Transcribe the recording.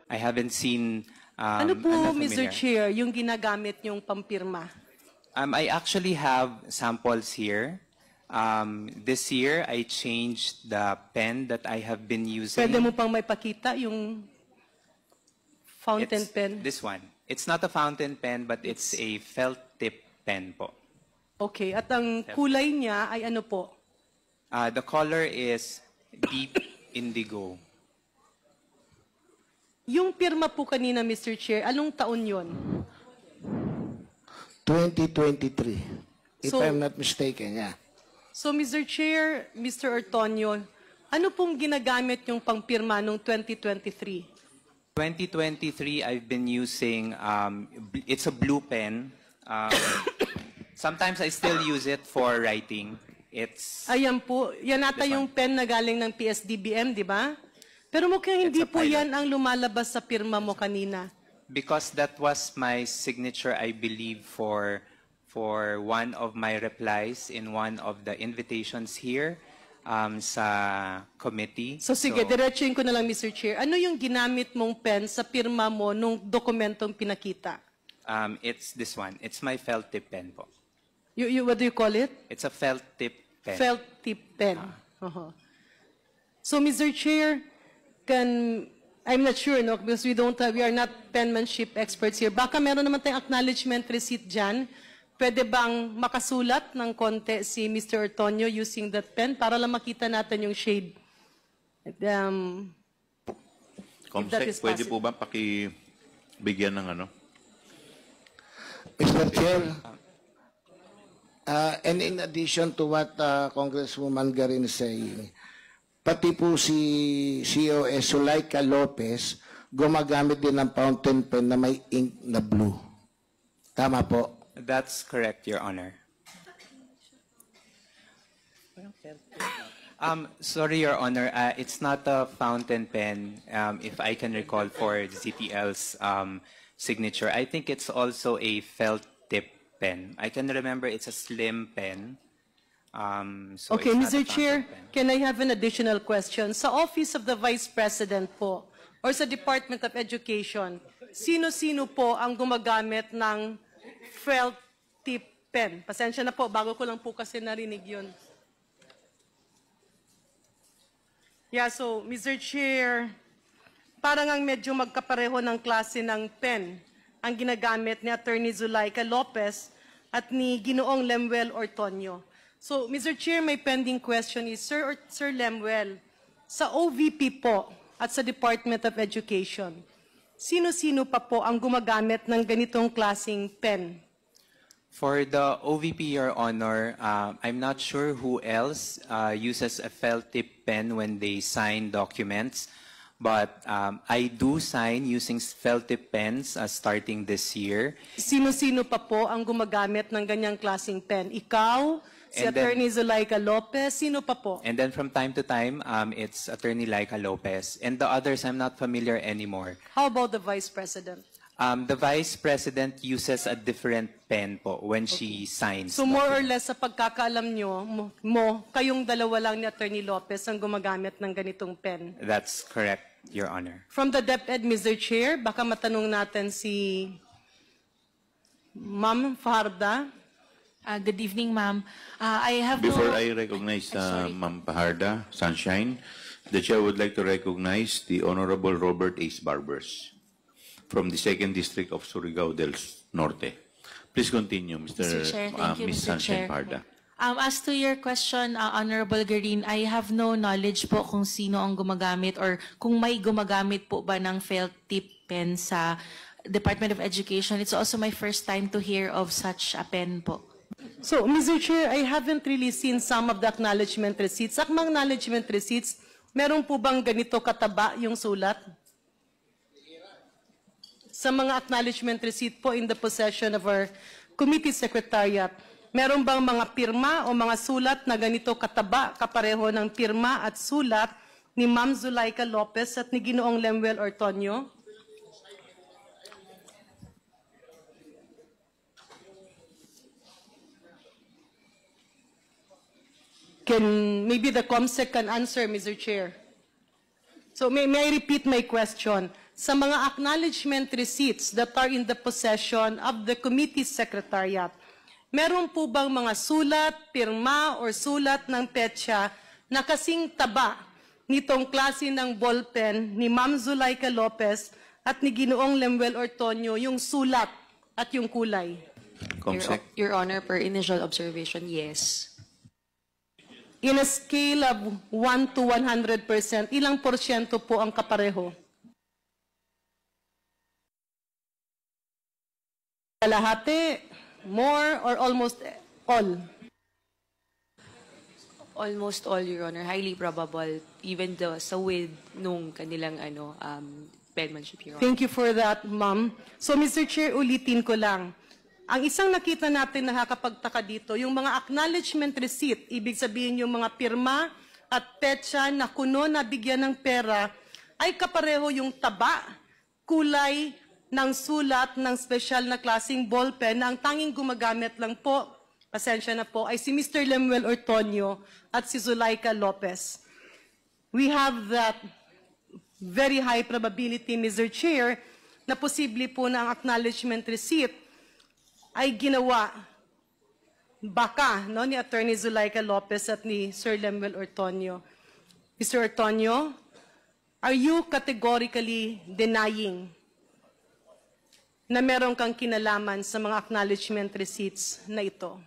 I haven't seen. Ano I'm po, not Mr. familiar. Chair, yung ginagamit yung pampirma? I actually have samples here. This year, I changed the pen that I have been using. Pwede mo pang may pakita yung fountain It's pen? this one. It's not a fountain pen, but it's a felt tip pen po. Okay, at ang kulay niya ay ano po? The color is deep indigo. Yung pirma po kanina, Mr. Chair, anong taon yon? 2023, if So- I'm not mistaken, yeah. So, Mr. Chair, Mr. Ortonio, ano pong ginagamit yung pangpirma noong 2023? 2023, I've been using, it's a blue pen. Sometimes I still use it for writing. It's Ayan po, yan ata This yung pen na galing ng PSDBM, di ba? Pero mukhang hindi It's a po pilot. yan ang lumalabas sa pirma mo kanina. because that was my signature, I believe, for one of my replies in one of the invitations here sa committee. So sige, diretsuin ko na lang, Mr. Chair. Ano yung ginamit mong pen sa pirma mo nung dokumentong pinakita? It's this one. It's my felt tip pen po. What do you call it? It's a felt tip pen. Felt tip pen. So, Mr. Chair, I'm not sure, no, because we are not penmanship experts here. Baka meron naman tayong acknowledgement receipt dyan. Pwede bang makasulat ng konti si Mr. Ortonio using that pen para lang makita natin yung shade? Comsec, is pwede possible. po ba pakibigyan ng ano? Mr. Chair, and in addition to what Congresswoman Garin is saying, pati po si COS Zulaika Lopez gumagamit din ng fountain pen na may ink na blue. Tama po? That's correct, Your Honor. Sorry, Your Honor. It's not a fountain pen, if I can recall, for ZTL's signature. I think it's also a felt tip pen. I can remember it's a slim pen. So Okay, it's not Mr. a Chair, fountain pen. can I have an additional question? Sa Office of the Vice President po, or sa Department of Education, sino-sino po ang gumagamit ng felt tip pen? Pasensya na po, bago ko lang po kasi narinig yun. Yeah, so, Mr. Chair, parang ang medyo magkapareho ng klase ng pen ang ginagamit ni Attorney Zulaika Lopez at ni Ginoong Lemuel Ortonio. So, Mr. Chair, my pending question is, Sir Lemuel, sa OVP po at sa Department of Education, sino-sino pa po ang gumagamit ng ganitong klaseng pen? For the OVP, Your Honor, I'm not sure who else uses a felt tip pen when they sign documents, but I do sign using felt tip pens starting this year. Sino-sino pa po ang gumagamit ng ganyang klaseng pen? Ikaw, si And then- Attorney Zulaika Lopez, sino pa po? And then from time to time, it's Attorney Laika Lopez. And the others, I'm not familiar anymore. How about the Vice President? The Vice President uses a different pen po when she signs. So more or documents. less sa pagkakaalam nyo, kayong dalawa lang ni Attorney Lopez ang gumagamit ng ganitong pen. That's correct, Your Honor. From the DepEd, Mr. Chair, baka matanong natin si Ma'am Farda. Good evening, ma'am. I have Before no... I recognize sorry. Ma'am Paharda, Sunshine, the Chair would like to recognize the Honorable Robert Ace Barbers from the 2nd District of Surigao del Norte. Please continue, Mr. Chair, thank you, Ms. Mr. Sunshine Chair. Paharda. As to your question, Honorable Garin, I have no knowledge po kung sino ang gumagamit or kung may gumagamit po ba ng felt tip pen sa Department of Education. It's also my first time to hear of such a pen po. So, Mr. Chair, I haven't really seen some of the acknowledgement receipts. Sa mga acknowledgement receipts, meron po bang ganito kataba yung sulat? Sa mga acknowledgement receipt po in the possession of our committee secretariat, meron bang mga pirma o mga sulat na ganito kataba, kapareho ng pirma at sulat ni Ma'am Zulaika Lopez at ni Ginoong Lemuel Ortonio? Maybe the COMSEC can answer, Mr. Chair. So may I repeat my question? sa mga acknowledgement receipts that are in the possession of the committee secretariat, meron po bang mga sulat, pirma, or sulat ng petsa na kasing taba nitong klase ng ballpen ni Ma'am Zulaika Lopez at ni Ginoong Lemuel Ortonio, yung sulat at yung kulay? Comsec. Your Honor, per initial observation, yes. In a scale of 1 to 100%, ilang porsyento po ang kapareho? Kalahati, more, or almost all? Almost all, Your Honor. Highly probable. Even sa with nung kanilang penmanship, Your Honor. Thank you for that, ma'am. So, Mr. Chair, ulitin ko lang. Ang isang nakita natin nakakapagtaka dito, yung mga acknowledgement receipt, ibig sabihin yung mga pirma at petsa na kuno na bigyan ng pera, ay kapareho yung taba, kulay ng sulat ng special na klaseng ballpen na ang tanging gumagamit lang po, pasensya na po, ay si Mr. Lemuel Ortonio at si Zulaika Lopez. We have that very high probability, Mr. Chair, na posible po na ang acknowledgement receipt ay ginawa baka ni Attorney Zulaika Lopez at ni Sir Lemuel Ortonio. Mr. Ortonio, are you categorically denying na meron kang kinalaman sa mga acknowledgement receipts na ito?